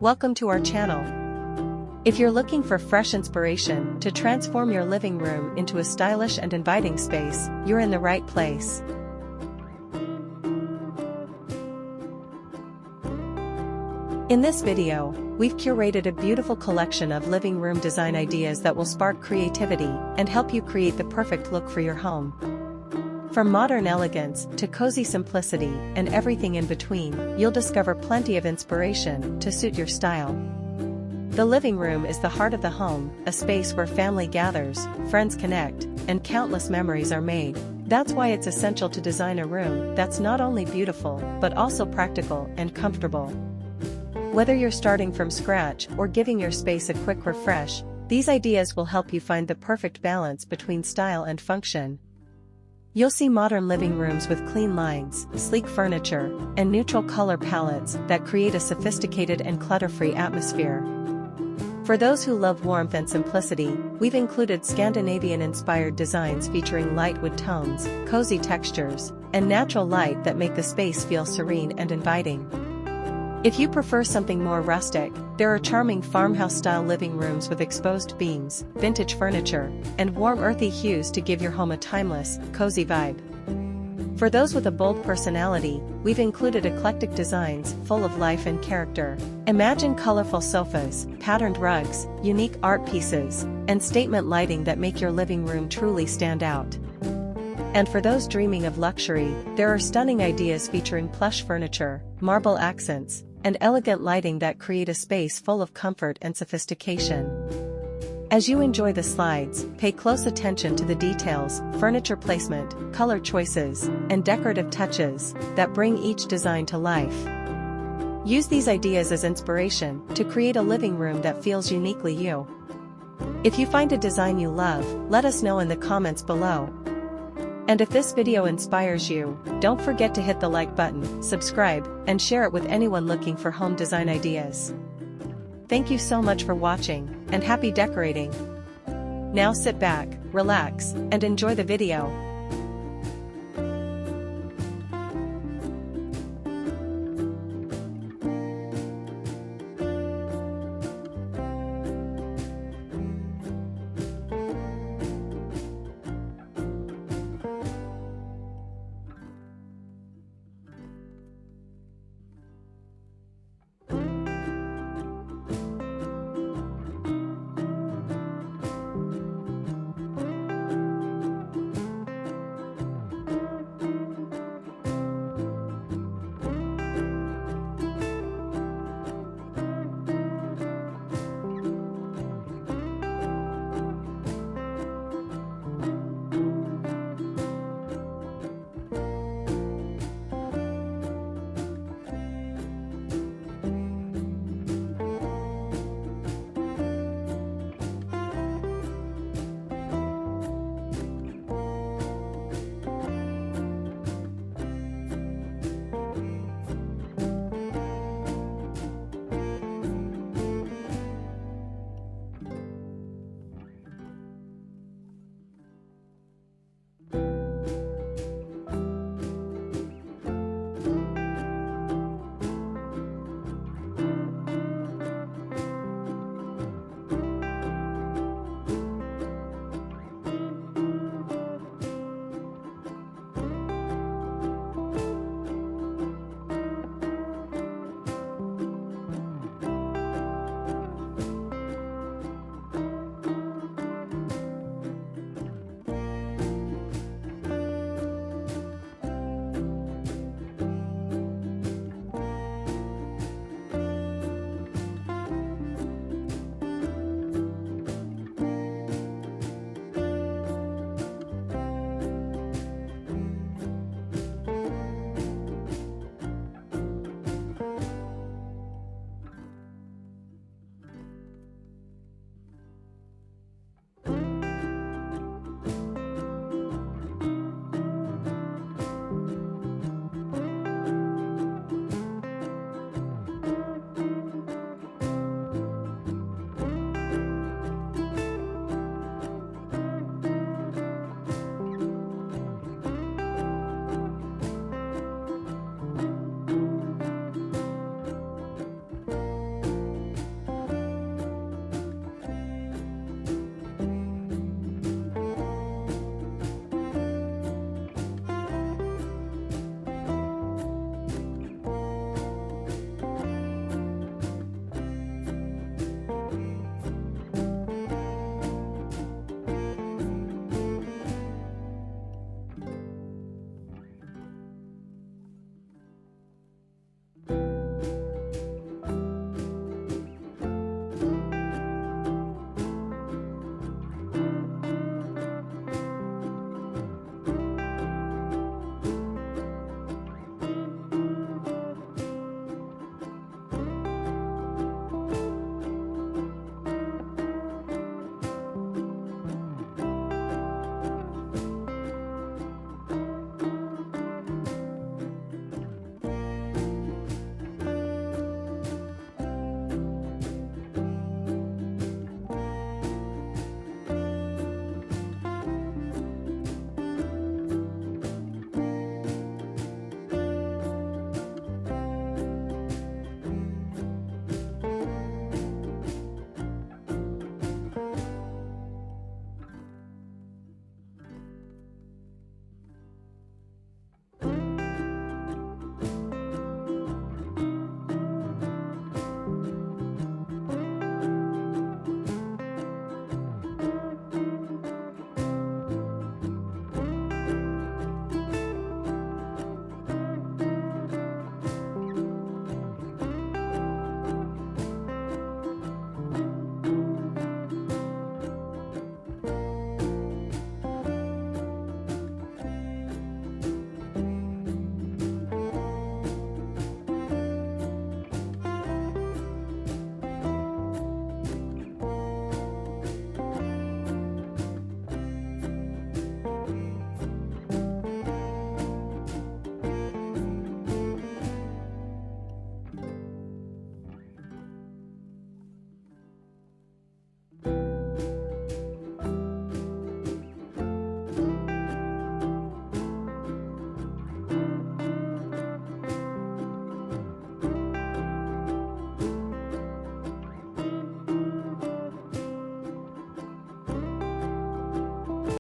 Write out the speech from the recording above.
Welcome to our channel. If you're looking for fresh inspiration to transform your living room into a stylish and inviting space, you're in the right place. In this video, we've curated a beautiful collection of living room design ideas that will spark creativity and help you create the perfect look for your home. From modern elegance to cozy simplicity and everything in between, you'll discover plenty of inspiration to suit your style. The living room is the heart of the home, a space where family gathers, friends connect, and countless memories are made. That's why it's essential to design a room that's not only beautiful but also practical and comfortable. Whether you're starting from scratch or giving your space a quick refresh, these ideas will help you find the perfect balance between style and function. You'll see modern living rooms with clean lines, sleek furniture, and neutral color palettes that create a sophisticated and clutter-free atmosphere. For those who love warmth and simplicity, we've included Scandinavian-inspired designs featuring light wood tones, cozy textures, and natural light that make the space feel serene and inviting. If you prefer something more rustic, there are charming farmhouse-style living rooms with exposed beams, vintage furniture, and warm earthy hues to give your home a timeless, cozy vibe. For those with a bold personality, we've included eclectic designs full of life and character. Imagine colorful sofas, patterned rugs, unique art pieces, and statement lighting that make your living room truly stand out. And for those dreaming of luxury, there are stunning ideas featuring plush furniture, marble accents, and elegant lighting that create a space full of comfort and sophistication. As you enjoy the slides, pay close attention to the details, furniture placement, color choices, and decorative touches that bring each design to life. Use these ideas as inspiration to create a living room that feels uniquely you. If you find a design you love, let us know in the comments below. And if this video inspires you, don't forget to hit the like button, subscribe, and share it with anyone looking for home design ideas. Thank you so much for watching, and happy decorating! Now sit back, relax, and enjoy the video.